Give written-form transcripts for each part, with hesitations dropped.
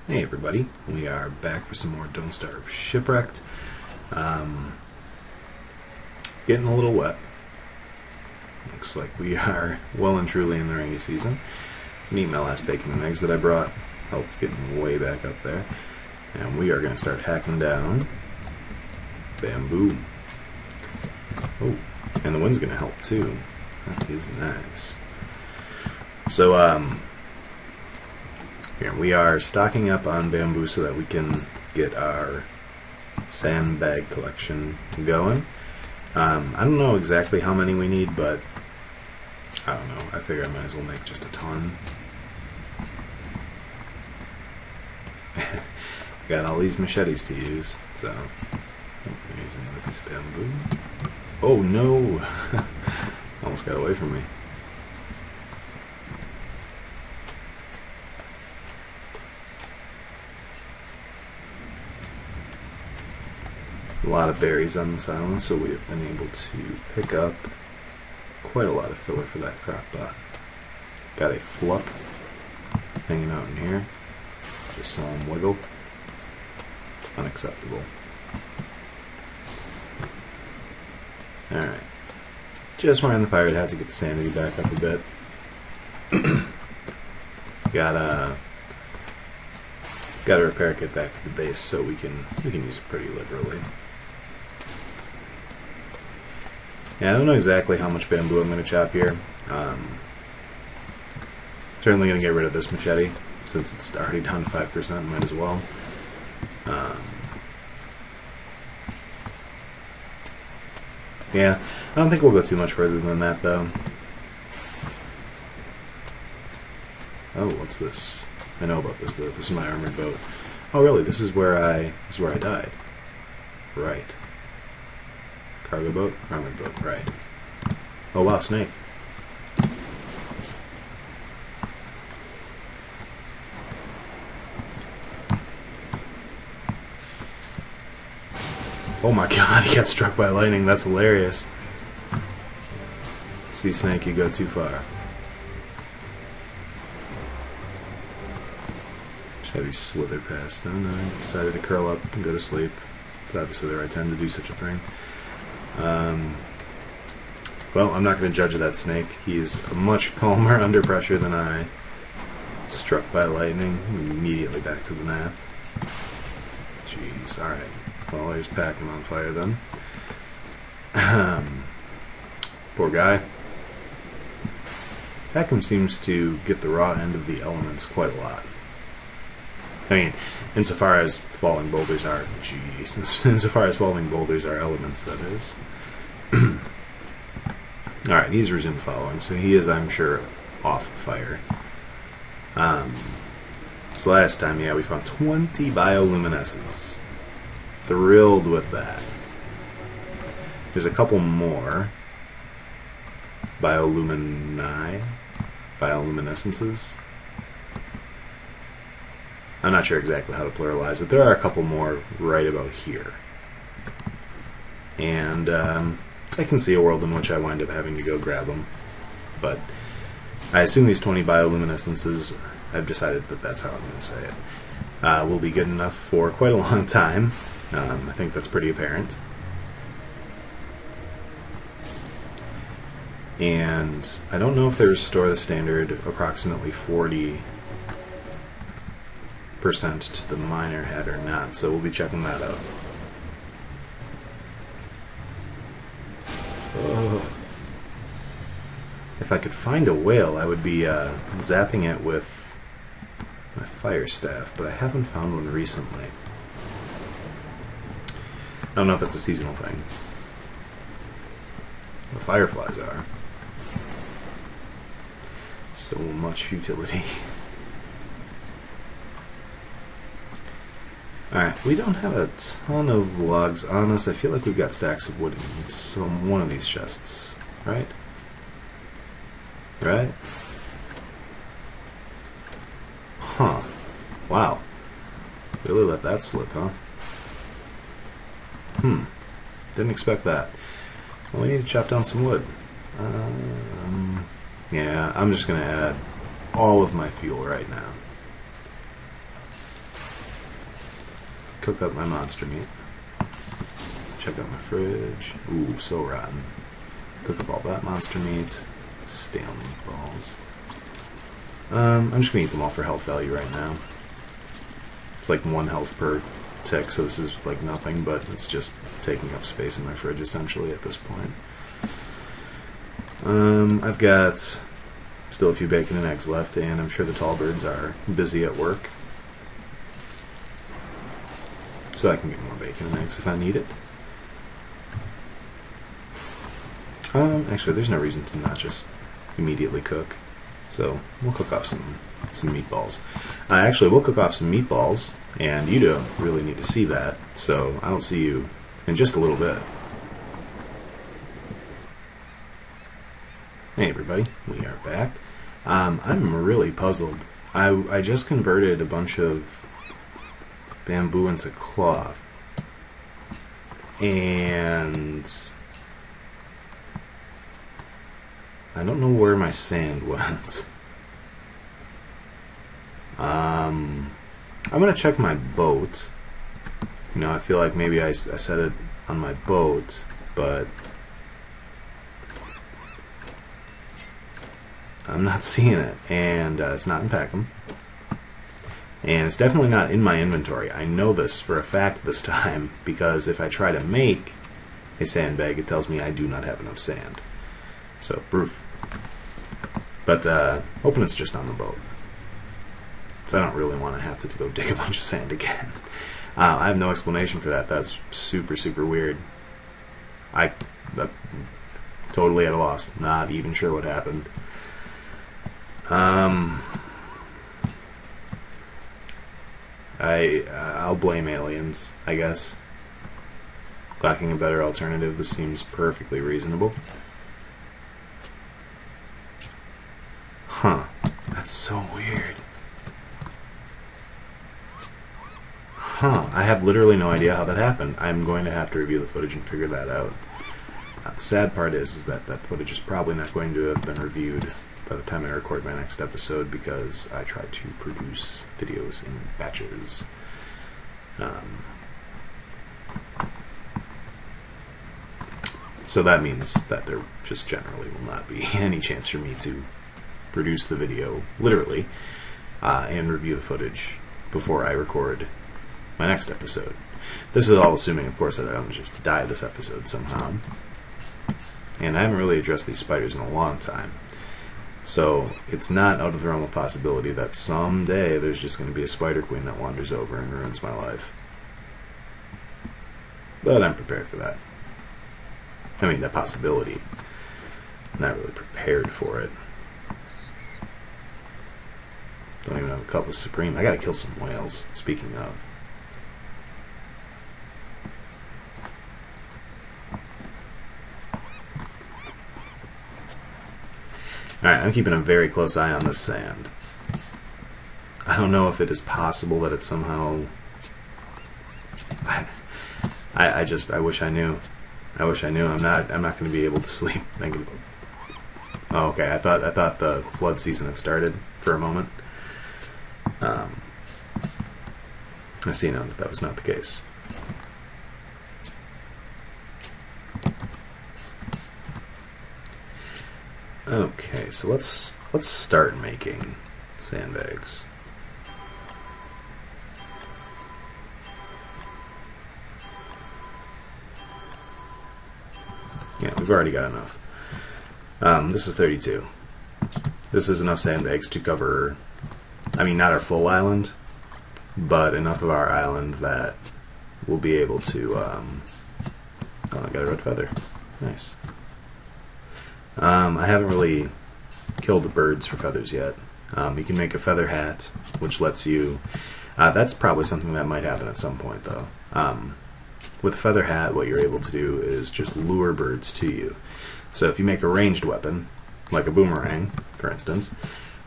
Hey everybody, we are back for some more Don't Starve Shipwrecked. Getting a little wet. Looks like we are well and truly in the rainy season. Can eat my last bacon and eggs that I brought. Health's getting way back up there. And we are going to start hacking down bamboo. Oh, and the wind's going to help too. That is nice. So, here, we are stocking up on bamboo so that we can get our sandbag collection going. I don't know exactly how many we need, but I don't know. I figure I might as well make just a ton. Got all these machetes to use, so here's another piece of bamboo. Oh no! Almost got away from me. A lot of berries on this island, so we have been able to pick up quite a lot of filler for that crock pot. Got a flup hanging out in here. Just saw him wiggle. Unacceptable. Alright. Just wearing the pirate hat to get the sanity back up a bit. Got a repair kit back to the base so we can use it pretty liberally. Yeah, I don't know exactly how much bamboo I'm going to chop here. Certainly going to get rid of this machete, since it's already down to 5%, might as well. Yeah, I don't think we'll go too much further than that, though. Oh, what's this? I know about this, though. This is my armored boat. Oh, really? This is where I died. Right. Cargo boat, armored boat, right. Oh wow, snake. Oh my god, he got struck by lightning, that's hilarious. See, snake, you go too far. Chevy slithered past. No, he decided to curl up and go to sleep. It's obviously the right time to do such a thing. Well, I'm not going to judge that snake. He is much calmer under pressure than I. Struck by lightning, immediately back to the nap. Jeez, alright. Well, there's Packim on fire then. Poor guy. Packim seems to get the raw end of the elements quite a lot. I mean, insofar as falling boulders are... Jeez. Insofar as falling boulders are elements, that is. Alright, he's resumed following, so he is, I'm sure, off fire. So last time, yeah, we found 20 bioluminescence. Thrilled with that. There's a couple more bioluminescences. I'm not sure exactly how to pluralize it. There are a couple more right about here. And I can see a world in which I wind up having to go grab them. But I assume these 20 bioluminescences, I've decided that that's how I'm going to say it, will be good enough for quite a long time. I think that's pretty apparent. And I don't know if they restore the standard approximately 40% to the miner head or not, so we'll be checking that out. Oh. If I could find a whale, I would be zapping it with my fire staff, but I haven't found one recently. I don't know if that's a seasonal thing. The fireflies are. So much futility. Alright, we don't have a ton of logs on us. I feel like we've got stacks of wood in one of these chests, right? Right? Huh. Wow. Really let that slip, huh? Didn't expect that. Well, we need to chop down some wood. Yeah, I'm just going to add all of my fuel right now. cook up my monster meat. Check out my fridge. Ooh, so rotten. Cook up all that monster meat. Stale meatballs. I'm just going to eat them all for health value right now. It's like 1 health per tick, so this is like nothing, but it's just taking up space in my fridge essentially at this point. I've got still a few bacon and eggs left, and I'm sure the tall birds are busy at work. So I can get more bacon and eggs if I need it. Actually, there's no reason to not just immediately cook. So we'll cook off some meatballs. Actually, we'll cook off some meatballs, and you don't really need to see that, so I'll see you in just a little bit. Hey everybody, we are back. I'm really puzzled. I just converted a bunch of bamboo into cloth, and I don't know where my sand went. I'm gonna check my boat. You know, I feel like maybe I set it on my boat, but I'm not seeing it, and it's not in Packim, and it's definitely not in my inventory. I know this for a fact this time, because if I try to make a sandbag, it tells me I do not have enough sand. So, proof. But, hoping it's just on the boat. So I don't really want to have to go dig a bunch of sand again. I have no explanation for that. That's super, super weird. I'm totally at a loss. Not even sure what happened. I'll blame aliens, I guess. Lacking a better alternative, this seems perfectly reasonable. Huh. That's so weird. Huh. I have literally no idea how that happened. I'm going to have to review the footage and figure that out. The sad part is that that footage is probably not going to have been reviewed by the time I record my next episode, because I try to produce videos in batches. So that means that there just generally will not be any chance for me to produce the video, literally, and review the footage before I record my next episode. This is all assuming, of course, that I don't just die this episode somehow. And I haven't really addressed these spiders in a long time. So it's not out of the realm of possibility that someday there's just going to be a spider queen that wanders over and ruins my life. But I'm prepared for that. I mean, that possibility. I'm not really prepared for it. Don't even have a Cutlass Supreme. I gotta kill some whales, speaking of. Alright, I'm keeping a very close eye on this sand. I don't know if it is possible that it's somehow... I wish I knew. I wish I knew. I'm not going to be able to sleep thinking about... Oh, okay. I thought the flood season had started for a moment. I see now that was not the case. Okay, so let's start making sandbags. Yeah, we've already got enough. This is 32. This is enough sandbags to cover, I mean, not our full island, but enough of our island that we'll be able to, oh, I got a red feather. Nice. I haven't really killed the birds for feathers yet. You can make a feather hat, which lets you, that's probably something that might happen at some point, though. With a feather hat, what you're able to do is just lure birds to you. So if you make a ranged weapon, like a boomerang, for instance,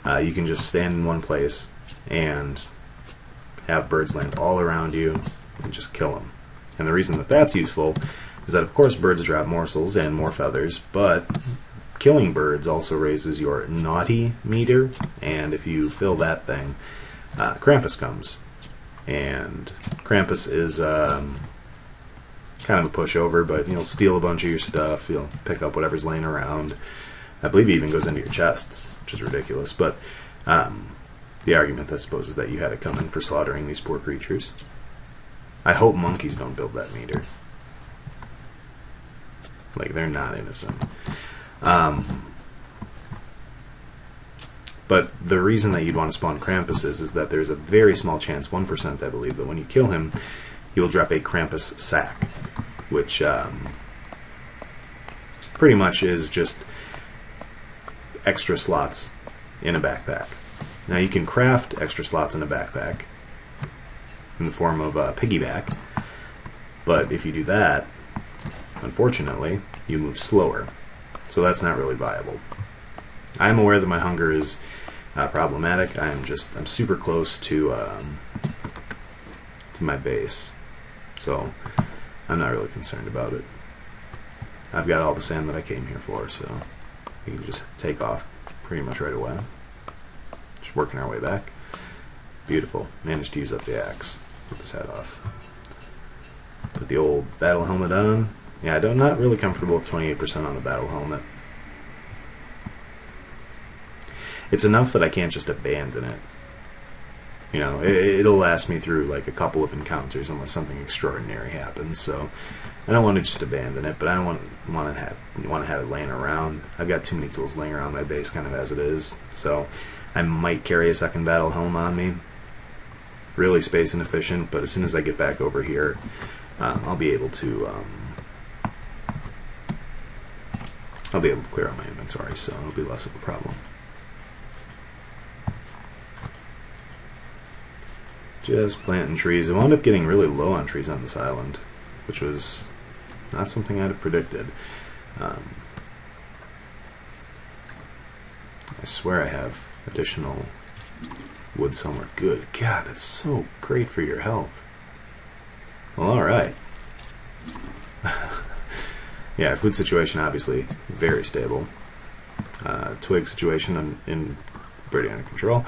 you can just stand in one place and have birds land all around you and just kill them. And the reason that that's useful is that, of course, birds drop morsels and more feathers, but killing birds also raises your naughty meter, and if you fill that thing, Krampus comes. And Krampus is kind of a pushover, but he'll steal a bunch of your stuff. He'll pick up whatever's laying around. I believe he even goes into your chests, which is ridiculous. But the argument, I suppose, is that you had it coming for slaughtering these poor creatures. I hope monkeys don't build that meter. Like, they're not innocent. But the reason that you'd want to spawn Krampus is that there's a very small chance, 1% I believe, that when you kill him, he will drop a Krampus sack, which pretty much is just extra slots in a backpack. Now you can craft extra slots in a backpack in the form of a piggyback, but if you do that, unfortunately, you move slower. So that's not really viable. I'm aware that my hunger is problematic. I'm super close to my base, so I'm not really concerned about it. I've got all the sand that I came here for, so we can just take off pretty much right away. Just working our way back. Beautiful. Managed to use up the axe. Put this hat off. Put the old battle helmet on. Yeah, I'm not really comfortable with 28% on the battle helmet. It's enough that I can't just abandon it. You know, it'll last me through like a couple of encounters unless something extraordinary happens. So I don't want to just abandon it, but I don't want to have it laying around. I've got too many tools laying around my base kind of as it is. So I might carry a second battle helm on me. Really space inefficient, but as soon as I get back over here, I'll be able to clear out my inventory, so it'll be less of a problem. Just planting trees. I wound up getting really low on trees on this island, which was not something I'd have predicted. I swear I have additional wood somewhere. Good God, that's so great for your health. Well, alright. Yeah, food situation obviously very stable. Twig situation in pretty under control.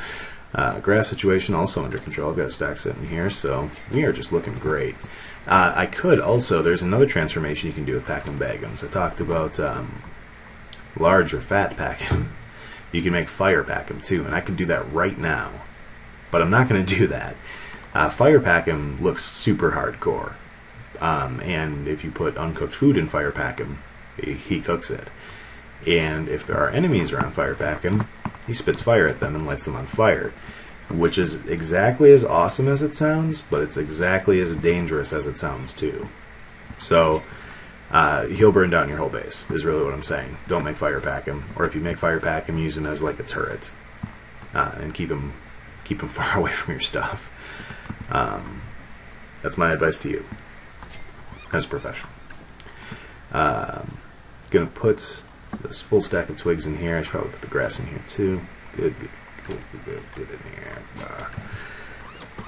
Grass situation also under control. I've got a stack sitting here, so we are just looking great. I could also, there's another transformation you can do with Packim Bagums. I talked about large or fat Packim. You can make fire Packim too, and I could do that right now. But I'm not going to do that. Fire Packim looks super hardcore. And if you put uncooked food in Fire Packim, he cooks it. And if there are enemies around Fire Packim, he spits fire at them and lights them on fire, which is exactly as awesome as it sounds, but it's exactly as dangerous as it sounds too. So he'll burn down your whole base, is really what I'm saying. Don't make Fire Packim, or if you make Fire Packim, use him as like a turret, and keep him far away from your stuff. That's my advice to you, as a professional. Gonna put this full stack of twigs in here. I should probably put the grass in here too. Good in here.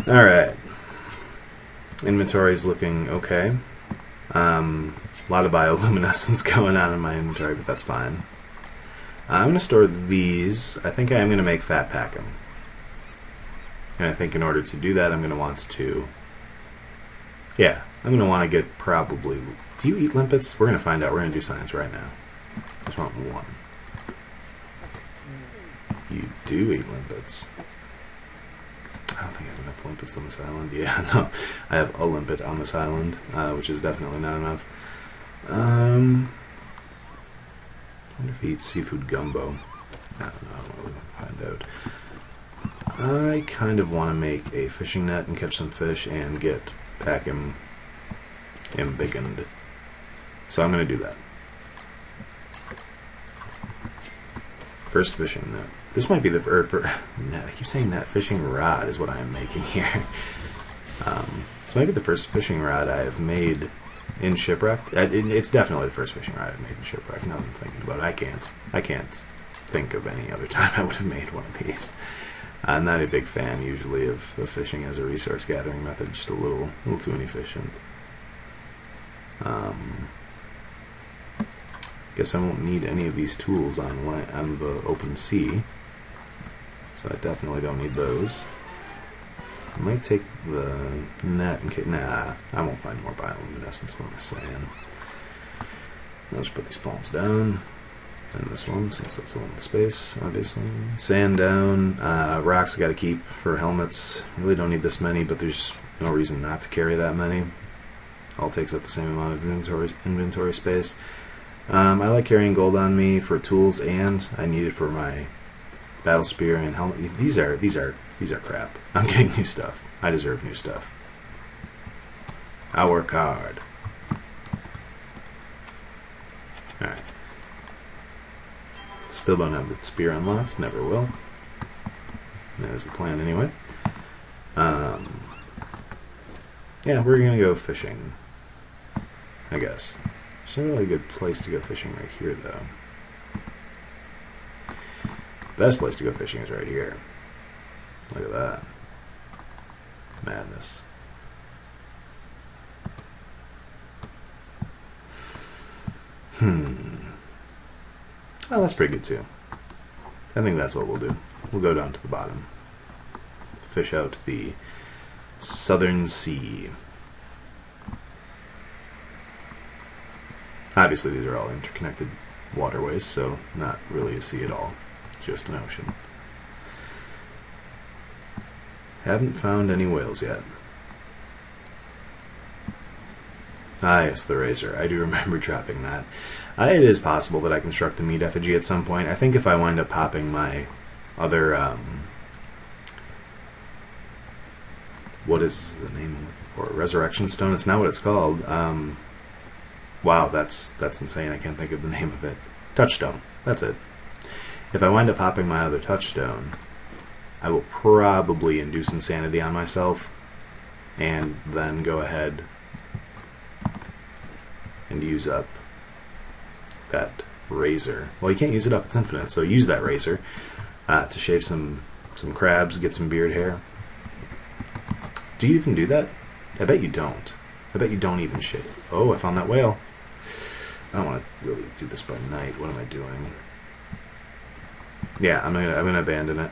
Alright. Inventory's looking okay. A lot of bioluminescence going on in my inventory, but that's fine. I'm going to store these. I think I am going to make fat Packim. And I think in order to do that, I'm going to want to... Yeah, I'm going to want to get probably... Do you eat limpets? We're going to find out. We're going to do science right now. I just want one. You do eat limpets. I don't think I have enough limpets on this island. Yeah, no. I have a limpet on this island, which is definitely not enough. I wonder if he eats seafood gumbo. I don't know. We'll find out. I kind of want to make a fishing net and catch some fish and get Packim embiggened. So I'm going to do that. First fishing net. This might be the net. I keep saying net. Fishing rod is what I am making here. This might be the first fishing rod I have made in Shipwrecked. It's definitely the first fishing rod I've made in Shipwrecked. Now that I'm thinking about it, I can't think of any other time I would have made one of these. I'm not a big fan usually of fishing as a resource gathering method. Just a little too inefficient. Guess I won't need any of these tools on the open sea, so I definitely don't need those. I might take the net in case. Nah, I won't find more bioluminescence. What am I saying? Let's put these palms down. And this one, since that's the one in space, obviously. Sand down. Rocks I got to keep for helmets. Really don't need this many, but there's no reason not to carry that many. All takes up the same amount of inventory space. I like carrying gold on me for tools, and I need it for my battle spear and helmet. These are crap. I'm getting new stuff. I deserve new stuff. I work hard. All right. Still don't have the spear unlocked. Never will. That is the plan anyway. Yeah, we're gonna go fishing, I guess. There's a really good place to go fishing right here, though. Best place to go fishing is right here. Look at that. Madness. Oh, that's pretty good too. I think that's what we'll do. We'll go down to the bottom. Fish out the Southern Sea. Obviously these are all interconnected waterways, so not really a sea at all. Just an ocean. Haven't found any whales yet. Ah, yes, the razor. I do remember dropping that. It is possible that I construct a meat effigy at some point. I think if I wind up popping my other, what is the name for it? Resurrection Stone? It's not what it's called. Wow, that's insane. I can't think of the name of it. Touchstone. That's it. If I wind up popping my other touchstone, I will probably induce insanity on myself and then go ahead and use up that razor. Well, you can't use it up, it's infinite, so use that razor to shave some crabs, get some beard hair. Do you even do that? I bet you don't. I bet you don't even shave. Oh, I found that whale. I don't want to really do this by night. What am I doing? Yeah, I'm gonna abandon it.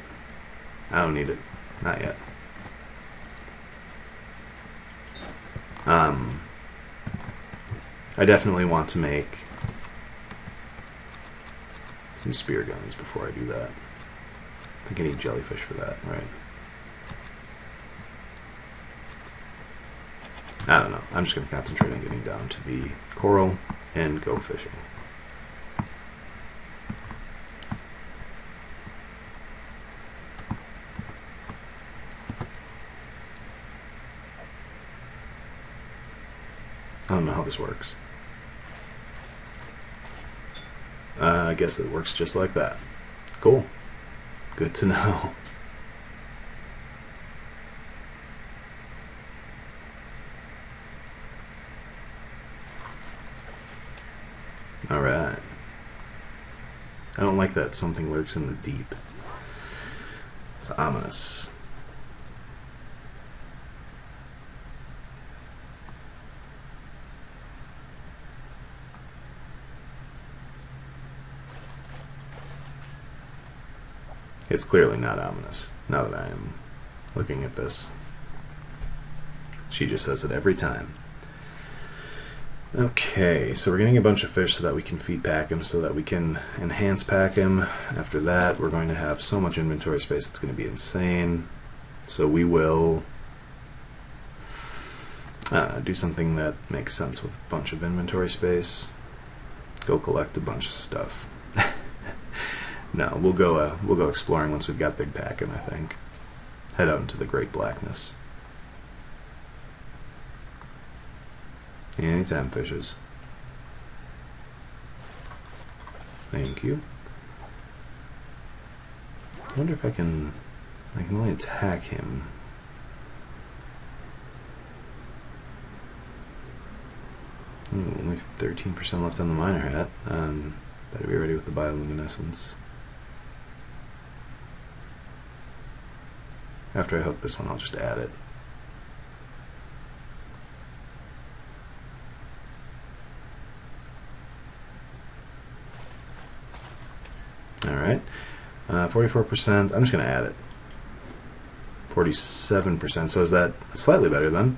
I don't need it. Not yet. I definitely want to make some spear guns before I do that. I think I need jellyfish for that, right? I don't know. I'm just going to concentrate on getting down to the coral and go fishing. I don't know how this works. I guess it works just like that. Cool. Good to know. Alright. I don't like that something lurks in the deep. It's ominous. It's clearly not ominous, now that I am looking at this. She just says it every time. Okay, so we're getting a bunch of fish so that we can feed Packim, so that we can enhance Packim. After that, we're going to have so much inventory space, it's going to be insane. So we will do something that makes sense with a bunch of inventory space. Go collect a bunch of stuff. No, we'll go exploring once we've got Big Packim, I think. Head out into the Great Blackness. Anytime, fishes. Thank you. I wonder if I can only attack him. Ooh, only 13% left on the miner hat. Better be ready with the bioluminescence. After I hook this one, I'll just add it. Alright. 44%. I'm just going to add it. 47%. So is that slightly better then?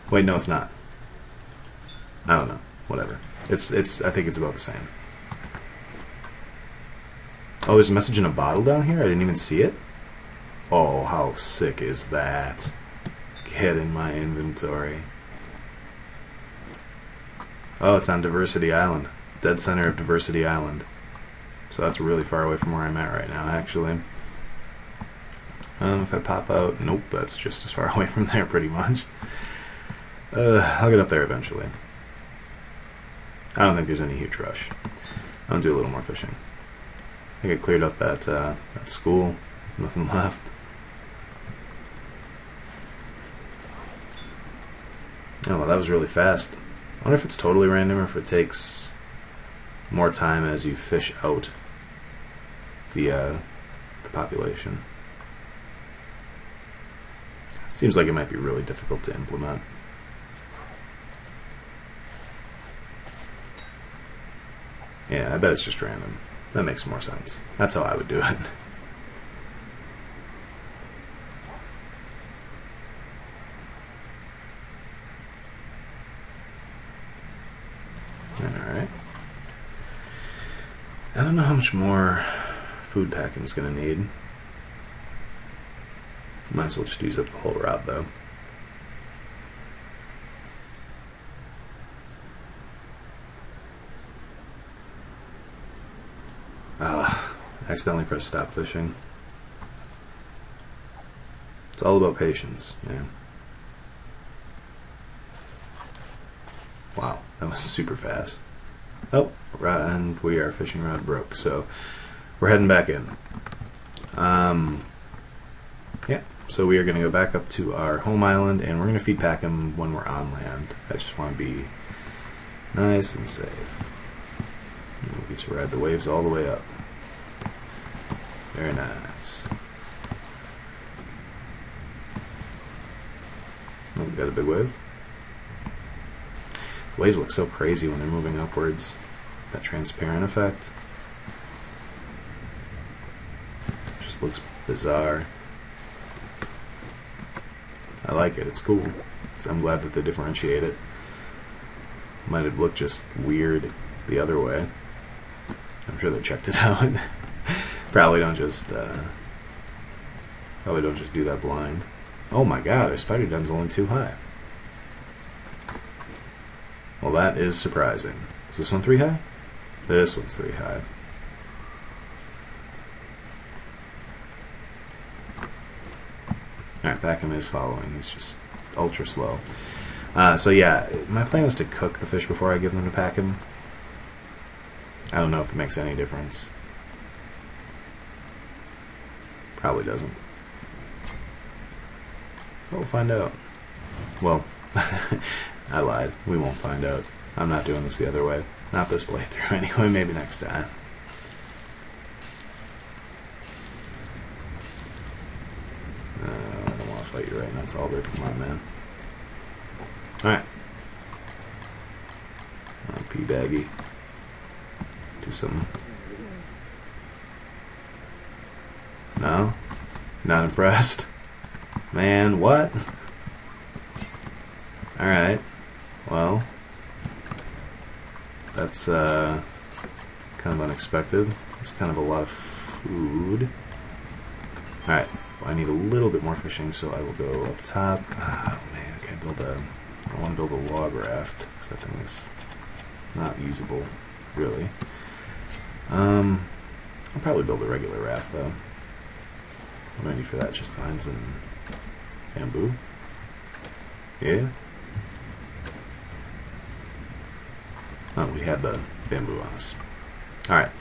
Wait, no, it's not. I don't know. Whatever. It's. I think it's about the same. Oh, there's a message in a bottle down here? I didn't even see it? Oh, how sick is that? Get in my inventory. Oh, it's on Diversity Island. Dead center of Diversity Island. So that's really far away from where I'm at right now, actually. If I pop out... Nope, that's just as far away from there, pretty much. I'll get up there eventually. I don't think there's any huge rush. I'll do a little more fishing. I think I cleared up that school. Nothing left. Oh, well, that was really fast. I wonder if it's totally random or if it takes more time as you fish out the population. Seems like it might be really difficult to implement. Yeah, I bet it's just random. That makes more sense. That's how I would do it. Alright. I don't know how much more food Packim's going to need. Might as well just use up the whole rod, though. Accidentally pressed stop fishing. It's all about patience, yeah. Wow, that was super fast. Oh, and we are fishing rod broke, so we're heading back in. Yeah, so we are going to go back up to our home island, and we're going to feed Packim when we're on land. I just want to be nice and safe. And we'll get to ride the waves all the way up. Very nice. Oh, we got a big wave. The waves look so crazy when they're moving upwards. That transparent effect just looks bizarre. I like it. It's cool. I'm glad that they differentiate it. Might have looked just weird the other way. I'm sure they checked it out. Probably don't just do that blind. Oh my god, our spider den's only 2 high. Well, that is surprising. Is this one 3 high? This one's 3 high. Alright, Packim is following. He's just ultra slow. So yeah, my plan is to cook the fish before I give them to Packim. I don't know if it makes any difference. Probably doesn't. We'll find out. Well, I lied. We won't find out. I'm not doing this the other way. Not this playthrough anyway, maybe next time. I don't want to fight you right now, Talbot. Come on, man. Alright. P-baggy. Do something. No? Not impressed? Man, what? Alright. Well, that's kind of unexpected. There's kind of a lot of food. Alright, well, I need a little bit more fishing, so I will go up top. Oh man, can I build a... I want to build a log raft, because that thing is not usable, really. I'll probably build a regular raft, though. What do I need for that? Just vines and bamboo? Yeah? Oh, we had the bamboo on us. Alright.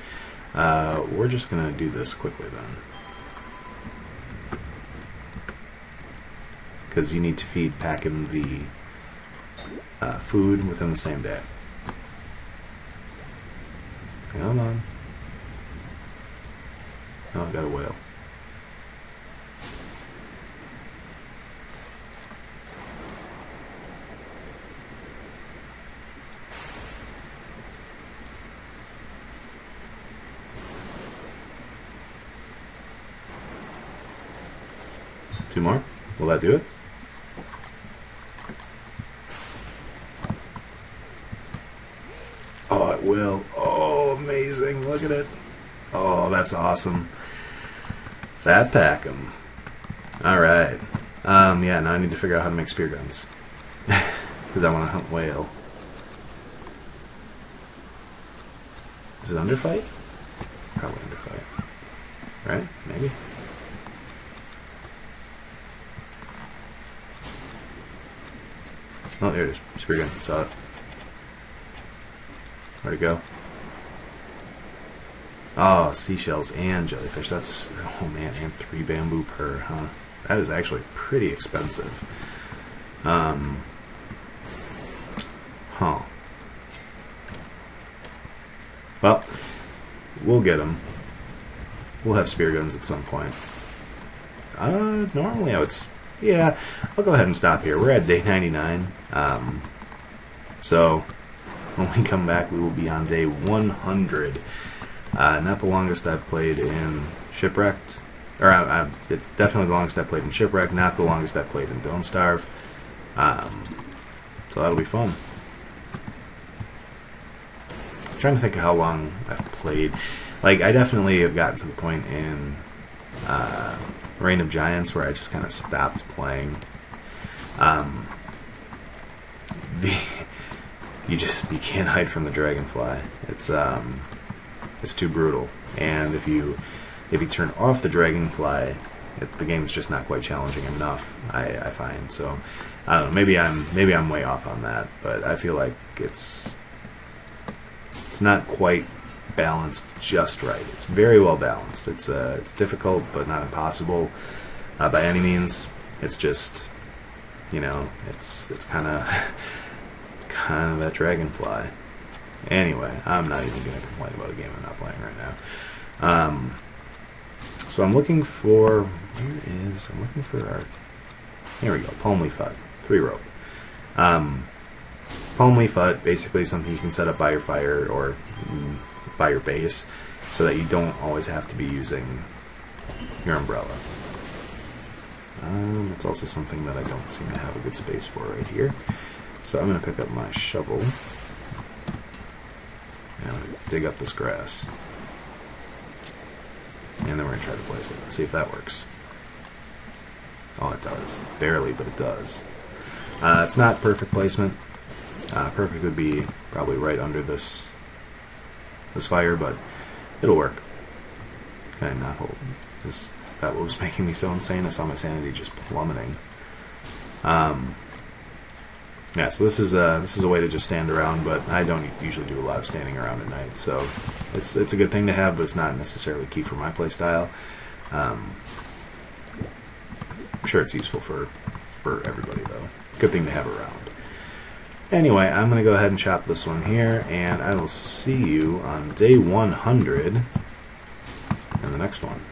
We're just going to do this quickly, then. Because you need to feed Packim the food within the same day. Come on. Oh, I got a whale. 2 more. Will that do it? Oh, it will. Oh, amazing. Look at it. Oh, that's awesome. That Packim. Alright. Yeah, now I need to figure out how to make spear guns. Because I want to hunt whale. Is it underfight? Probably underfight. Right? Maybe? Oh, there it is. Spear gun. Saw it. Where'd it go? Oh, seashells and jellyfish. That's... Oh, man. And 3 bamboo per, huh? That is actually pretty expensive. Huh. Well, we'll get them. We'll have spear guns at some point. Normally I would... Yeah, I'll go ahead and stop here. We're at day 99. So, when we come back, we will be on day 100. Not the longest I've played in Shipwrecked. Or, definitely the longest I've played in Shipwrecked, not the longest I've played in Don't Starve. So that'll be fun. I'm trying to think of how long I've played. Like, I definitely have gotten to the point in Reign of Giants where I just kind of stopped playing. You can't hide from the dragonfly. It's too brutal. And if you turn off the dragonfly, the game's just not quite challenging enough. I find so. I don't know. Maybe I'm way off on that, but I feel like it's not quite balanced just right. It's very well balanced. It's difficult, but not impossible by any means. It's just, it's kind of that dragonfly. Anyway, I'm not even going to complain about a game I'm not playing right now. So I'm looking for our... Here we go. Palm leaf hut. 3 rope. Palm leaf hut, basically something you can set up by your fire or by your base so that you don't always have to be using your umbrella. It's also something that I don't seem to have a good space for right here. So I'm going to pick up my shovel and I'm going to dig up this grass. And then we're going to try to place it. See if that works. Oh, it does. Barely, but it does. It's not perfect placement. Perfect would be probably right under this fire, but it'll work. Can I not hold? Is that what was making me so insane? I saw my sanity just plummeting. Yeah, so this is a way to just stand around, but I don't usually do a lot of standing around at night, so it's a good thing to have, but it's not necessarily key for my play style. I'm sure it's useful for everybody, though. Good thing to have around. Anyway, I'm going to go ahead and chop this one here, and I will see you on day 100 in the next one.